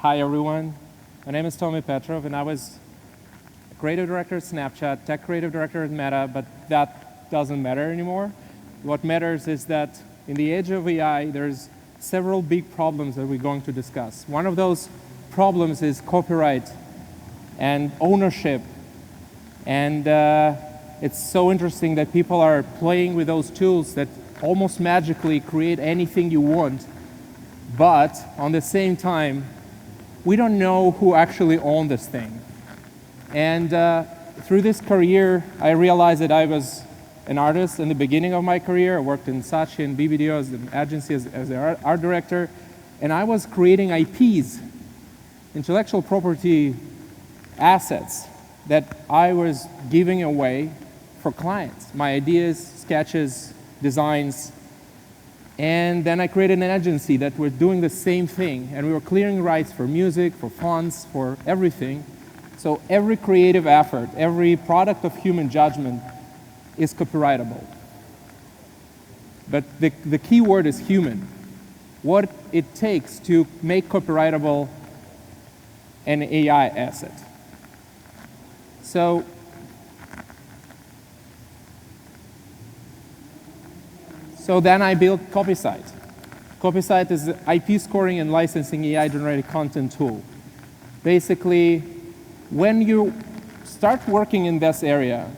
Hi, everyone. My name is Petrov, and I was creative director at Snapchat, tech creative director at Meta, but that doesn't matter anymore. What matters is that in the age of AI, there's several big problems that we're going to discuss. One of those problems is copyright and ownership. And it's so interesting that people are playing with those tools that almost magically create anything you want. But on the same time, we don't know who actually owned this thing. And through this career, I realized that I was an artist in the beginning of my career. I worked in Saatchi and BBDO as an agency as an art director. And I was creating IPs, intellectual property assets, that I was giving away for clients. My ideas, sketches, designs. And then I created an agency that were doing the same thing. And we were clearing rights for music, for fonts, for everything. So every creative effort, every product of human judgment is copyrightable. But the key word is human. What it takes to make copyrightable an AI asset. So then I built CopySight. CopySight is an IP scoring and licensing AI-generated content tool. Basically, when you start working in this area,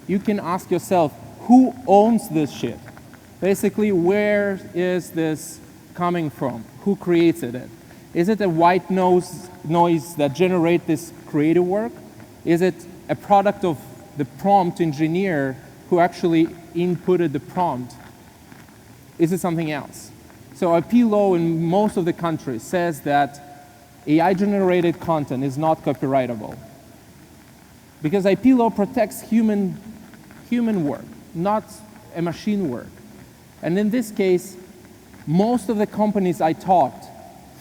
you can ask yourself, who owns this shit? Basically, where is this coming from? Who created it? Is it a white noise that generates this creative work? Is it a product of the prompt engineer who actually inputted the prompt? Is it something else? So IP law in most of the countries says that AI-generated content is not copyrightable. Because IP law protects human work, not a machine work. And in this case, most of the companies I talked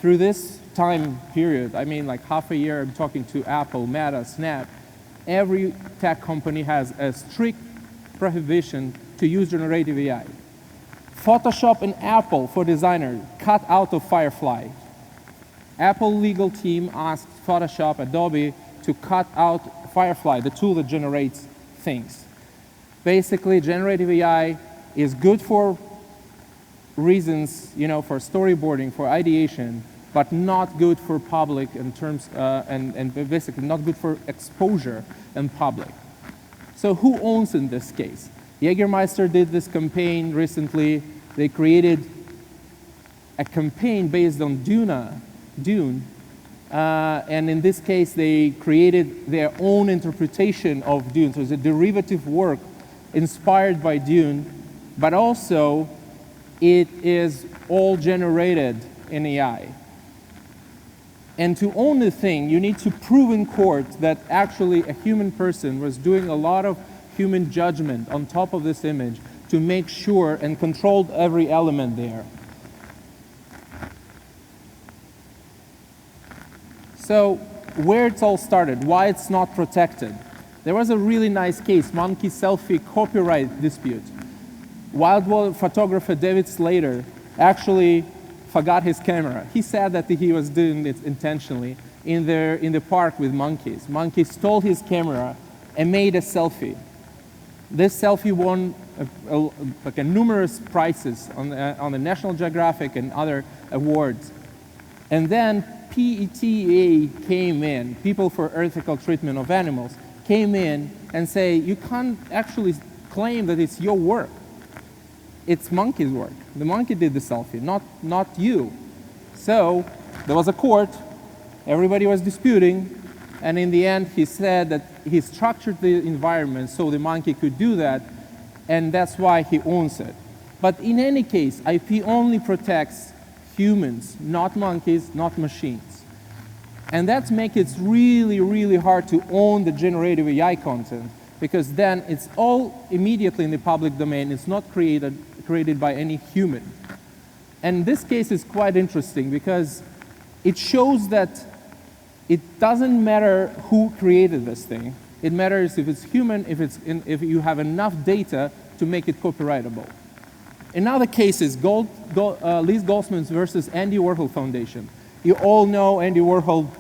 through this time period, I mean like half a year, I'm talking to Apple, Meta, Snap, every tech company has a strict prohibition to use generative AI. Photoshop and Apple for designers cut out of Firefly. Apple legal team asked Photoshop, Adobe, to cut out Firefly, the tool that generates things. Basically, generative AI is good for reasons, for storyboarding, for ideation, but not good for public in terms, and basically not good for exposure in public. So who owns in this case? Jägermeister did this campaign recently. They created a campaign based on Dune, and in this case, they created their own interpretation of Dune. So it's a derivative work inspired by Dune, but also it is all generated in AI. And to own the thing, you need to prove in court that actually a human person was doing a lot of human judgment on top of this image to make sure and controlled every element there. So where it's all started, why it's not protected. There was a really nice case, monkey selfie copyright dispute. Wildlife photographer David Slater actually forgot his camera. He said that he was doing it intentionally in the park with monkeys. Monkeys stole his camera and made a selfie. This selfie won numerous prizes on the National Geographic and other awards. And then PETA came in, People for Ethical Treatment of Animals, came in and say, you can't actually claim that it's your work. It's monkey's work. The monkey did the selfie, not you. So there was a court, everybody was disputing, and in the end he said that he structured the environment so the monkey could do that, and that's why he owns it. But in any case, IP only protects humans, not monkeys, not machines. And that makes it really, really hard to own the generative AI content, because then it's all immediately in the public domain. It's not created by any human. And this case is quite interesting because it shows that it doesn't matter who created this thing. It matters if it's human, if you have enough data to make it copyrightable. In other cases, Liz Goldsman versus Andy Warhol Foundation. You all know Andy Warhol,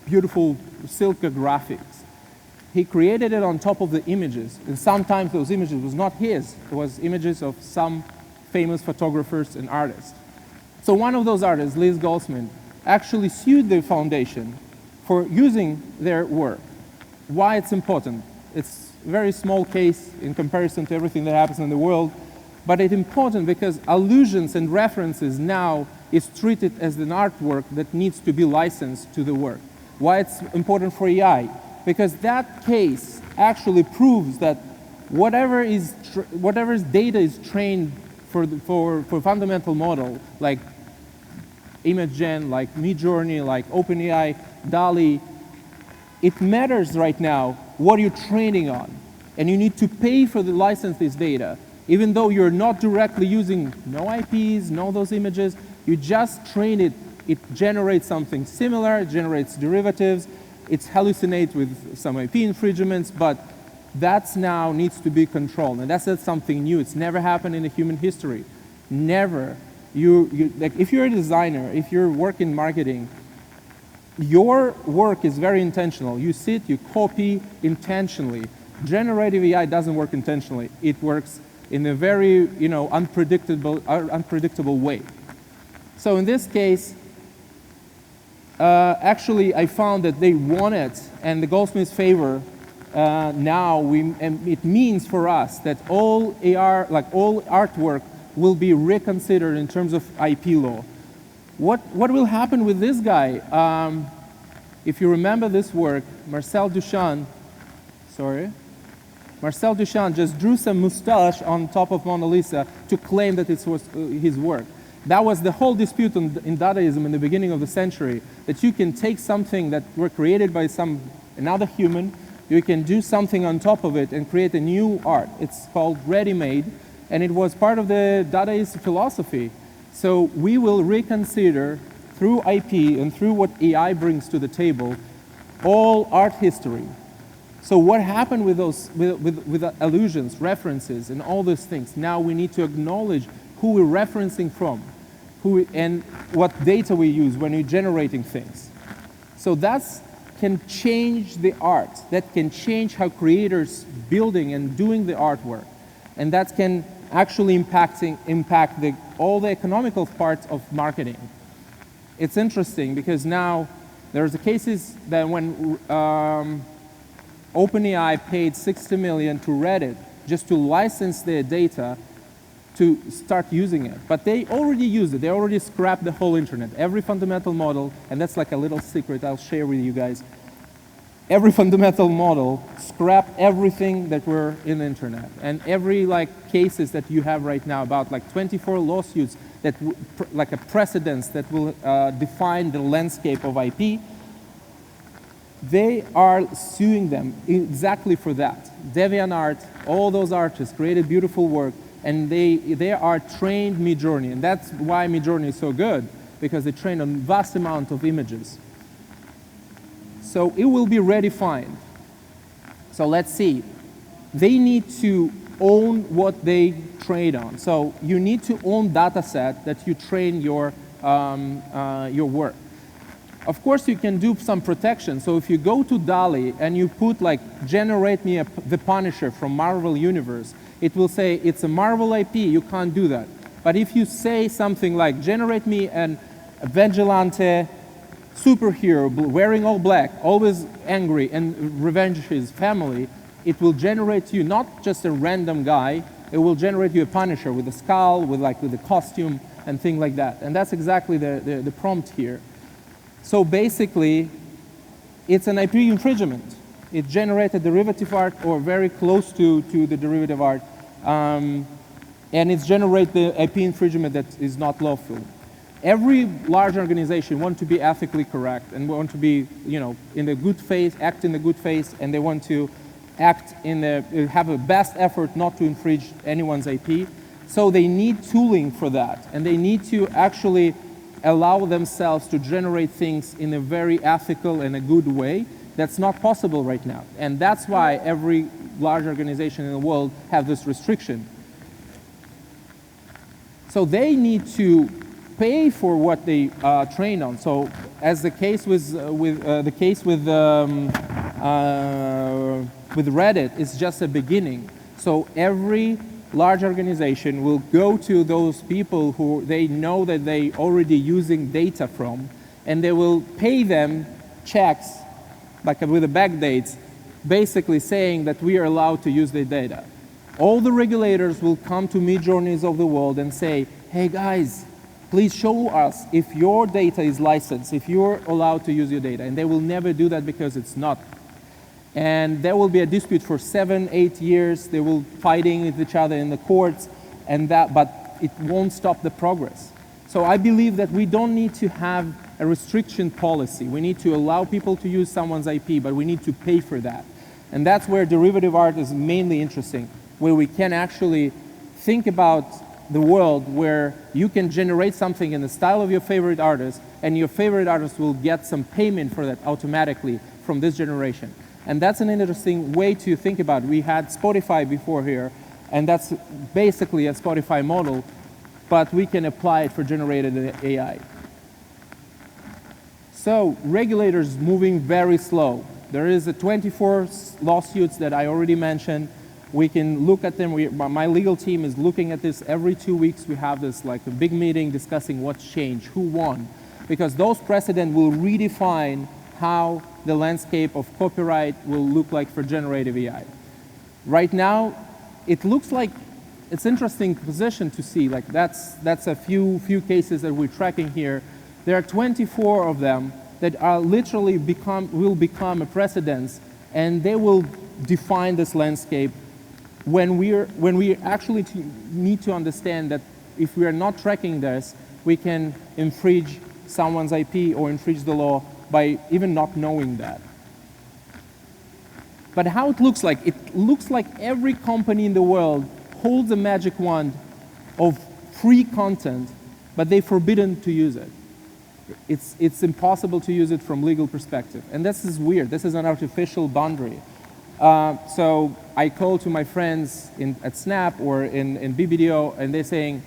beautiful Silka graphics. He created it on top of the images, and sometimes those images was not his. It was images of some famous photographers and artists. So one of those artists, Liz Goldsmith, actually sued the foundation for using their work. Why it's important? It's a very small case in comparison to everything that happens in the world, but it's important because allusions and references now is treated as an artwork that needs to be licensed to the work. Why it's important for AI? Because that case actually proves that whatever's data is trained for fundamental model, like ImageGen, like Midjourney, like OpenAI, DALL-E, it matters right now what you're training on. And you need to pay for the license this data. Even though you're not directly using no IPs, no those images, you just train it, it generates something similar, it generates derivatives, it hallucinates with some IP infringements, but that's now needs to be controlled. And that's not something new. It's never happened in the human history. Never. Like if you're a designer, if you work in marketing, your work is very intentional. You sit, you copy intentionally. Generative AI doesn't work intentionally. It works in a very unpredictable way. So in this case, actually I found that they won it, and the Goldsmiths favor and it means for us that all AR, like all artwork, will be reconsidered in terms of IP law. What will happen with this guy? If you remember this work, Marcel Duchamp just drew some mustache on top of Mona Lisa to claim that it was his work. That was the whole dispute in Dadaism in the beginning of the century, that you can take something that were created by another human, you can do something on top of it and create a new art. It's called ready-made, and it was part of the Dadaist philosophy. So we will reconsider through IP and through what AI brings to the table all art history. So what happened with those with allusions, references, and all those things? Now we need to acknowledge who we're referencing from, and what data we use when we're generating things. So that can change the art. That can change how creators building and doing the artwork, and that can actually impact all the economical parts of marketing. It's interesting because now there's the cases that when OpenAI paid $60 million to Reddit just to license their data to start using it. But they already used it. They already scrapped the whole internet. Every fundamental model, and that's like a little secret I'll share with you guys. Every fundamental model scrapped everything that were in the internet. And every cases that you have right now, about 24 lawsuits that like a precedence that will define the landscape of IP, they are suing them exactly for that. DeviantArt, all those artists created beautiful work, and they are trained Midjourney, and that's why Midjourney is so good, because they train on vast amount of images. So it will be redefined. So let's see. They need to own what they train on. So you need to own data set that you train your work. Of course, you can do some protection. So if you go to DALL-E and you put generate me the Punisher from Marvel Universe, it will say it's a Marvel IP, you can't do that. But if you say something like generate me a vigilante superhero wearing all black, always angry and revenge his family, it will generate you not just a random guy, it will generate you a Punisher with a skull, with a costume and things like that. And that's exactly the prompt here. So basically, it's an IP infringement. It generated derivative art or very close to the derivative art, and it's generate the IP infringement that is not lawful. Every large organization wants to be ethically correct and want to be, in the good faith, act in the good faith, and they want to have a best effort not to infringe anyone's IP. So they need tooling for that, and they need to actually allow themselves to generate things in a very ethical and a good way. That's not possible right now. And that's why every large organization in the world have this restriction. So they need to pay for what they train on. So as the case with Reddit is just a beginning. So every large organization will go to those people who they know that they already using data from, and they will pay them checks, like with the back dates, basically saying that we are allowed to use the data. All the regulators will come to Midjourneys of the world and say, hey guys, please show us if your data is licensed, if you're allowed to use your data. And they will never do that because it's not. And there will be a dispute for 7, 8 years. They will fighting with each other in the courts, but it won't stop the progress. So I believe that we don't need to have a restriction policy. We need to allow people to use someone's IP, but we need to pay for that. And that's where derivative art is mainly interesting, where we can actually think about the world where you can generate something in the style of your favorite artist, and your favorite artist will get some payment for that automatically from this generation. And that's an interesting way to think about it. We had Spotify before here, and that's basically a Spotify model, but we can apply it for generated AI. So regulators moving very slow. There is 24 lawsuits that I already mentioned. We can look at them. My legal team is looking at this every 2 weeks. We have this like a big meeting discussing what's changed, who won, because those precedents will redefine how the landscape of copyright will look like for generative AI. Right now, it looks like it's an interesting position to see. Like that's a few cases that we're tracking here. There are 24 of them that are literally will become a precedence, and they will define this landscape. When we actually need to understand that if we are not tracking this, we can infringe someone's IP or infringe the law by even not knowing that. But how it looks like every company in the world holds a magic wand of free content, but they're forbidden to use it. It's impossible to use it from legal perspective. And this is weird. This is an artificial boundary. So I call to my friends at Snap or in BBDO, and they're saying,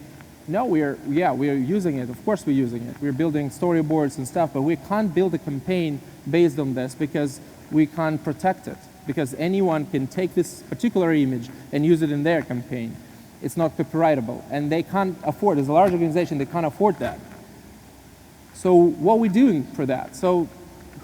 no, we are using it. Of course we're using it. We're building storyboards and stuff, but we can't build a campaign based on this because we can't protect it. Because anyone can take this particular image and use it in their campaign. It's not copyrightable. And they can't afford, as a large organization, they can't afford that. So what are we doing for that? So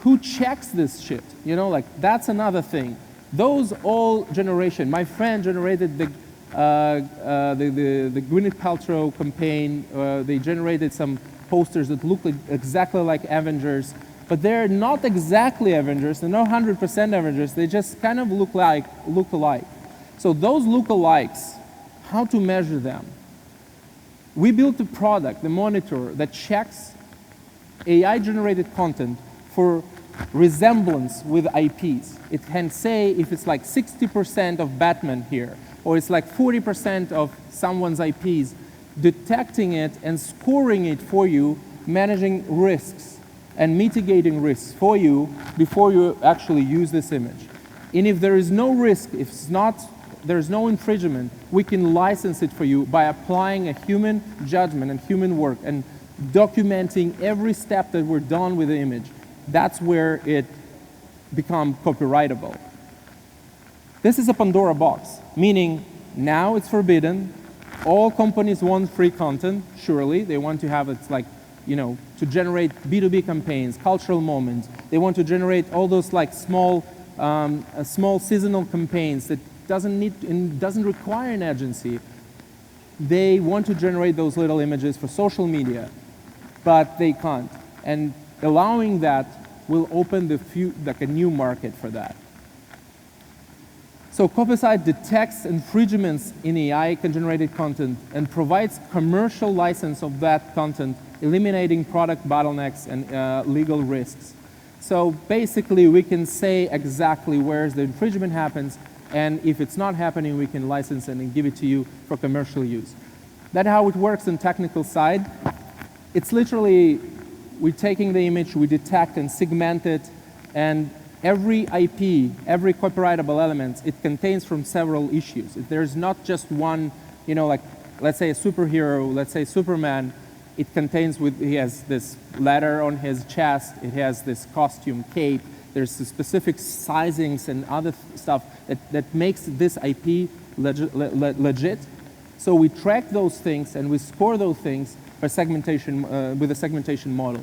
who checks this shit? You know, like that's another thing. Those all generation, my friend generated the Gwyneth Paltrow campaign. They generated some posters that look exactly like Avengers, but they're not exactly Avengers. They're not 100% Avengers. They just kind of look alike. So those lookalikes, how to measure them? We built a product, the monitor, that checks AI-generated content for resemblance with IPs. It can say if it's like 60% of Batman here, or it's like 40% of someone's IPs, detecting it and scoring it for you, managing risks and mitigating risks for you before you actually use this image. And if there is no risk, if there's no infringement, we can license it for you by applying a human judgment and human work and documenting every step that we're done with the image. That's where it becomes copyrightable. This is a Pandora box, meaning now it's forbidden. All companies want free content, surely. They want to have it like, you know, to generate B2B campaigns, cultural moments. They want to generate all those like small seasonal campaigns that doesn't require an agency. They want to generate those little images for social media, but they can't. And allowing that will open a new market for that. So Copysite detects infringements in AI-generated content and provides commercial license of that content, eliminating product bottlenecks and legal risks. So basically, we can say exactly where the infringement happens, and if it's not happening, we can license it and give it to you for commercial use. That's how it works on technical side. It's literally, we're taking the image, we detect and segment it, and every IP, every copyrightable element, it contains from several issues. There's not just one, you know, like, let's say a superhero, let's say Superman, It contains he has this letter on his chest. It has this costume cape. There's the specific sizings and other stuff that makes this IP legit. So we track those things and we score those things by segmentation, with a segmentation model.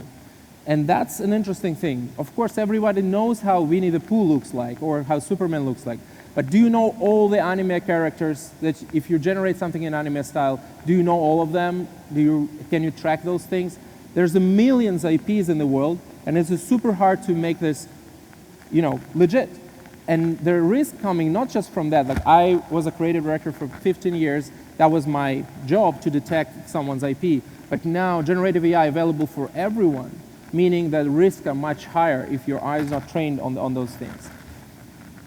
And that's an interesting thing. Of course, everybody knows how Winnie the Pooh looks like or how Superman looks like. But do you know all the anime characters that if you generate something in anime style, do you know all of them? Can you track those things? There's a millions IPs in the world, and it's super hard to make this, legit. And the risk coming not just from that, like I was a creative director for 15 years, that was my job to detect someone's IP. But now generative AI available for everyone, meaning that risks are much higher if your eye is not trained on those things.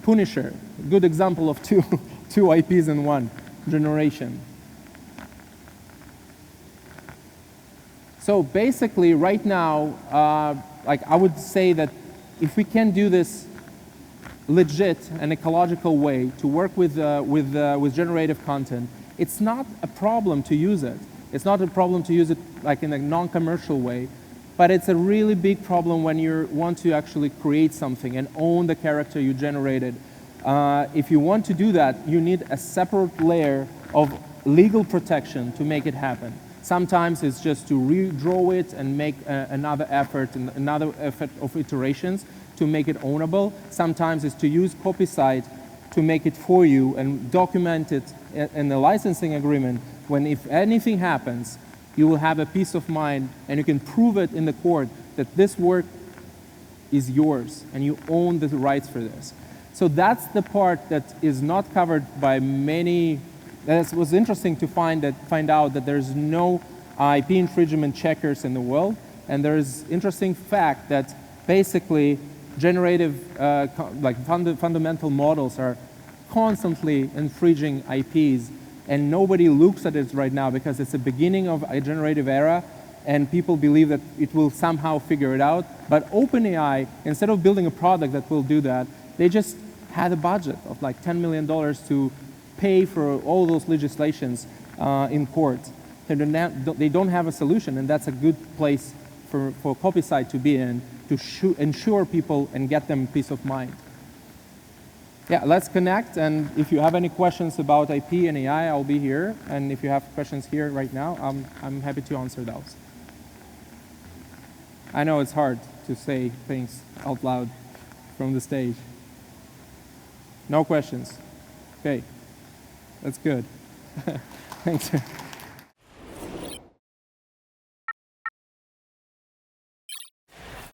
Punisher, good example of two IPs in one generation. So basically, right now, I would say that if we can do this legit and ecological way to work with generative content, it's not a problem to use it. It's not a problem to use it like in a non-commercial way, but it's a really big problem when you want to actually create something and own the character you generated. If you want to do that, you need a separate layer of legal protection to make it happen. Sometimes it's just to redraw it and make another effort of iterations to make it ownable. Sometimes it's to use copyright to make it for you and document it in the licensing agreement. When if anything happens, you will have a peace of mind and you can prove it in the court that this work is yours and you own the rights for this. So that's the part that is not covered by many. That was interesting to find out that there's no IP infringement checkers in the world, and there's interesting fact that basically generative fundamental models are constantly infringing IPs, and nobody looks at it right now because it's the beginning of a generative era, and people believe that it will somehow figure it out. But OpenAI, instead of building a product that will do that, they just had a budget of like $10 million to pay for all those legislations in court. They don't have a solution, and that's a good place for copyright to be in, to ensure people and get them peace of mind. Yeah, let's connect, and if you have any questions about IP and AI, I'll be here, and if you have questions here right now, I'm happy to answer those. I know it's hard to say things out loud from the stage. No questions? Okay, that's good. Thanks.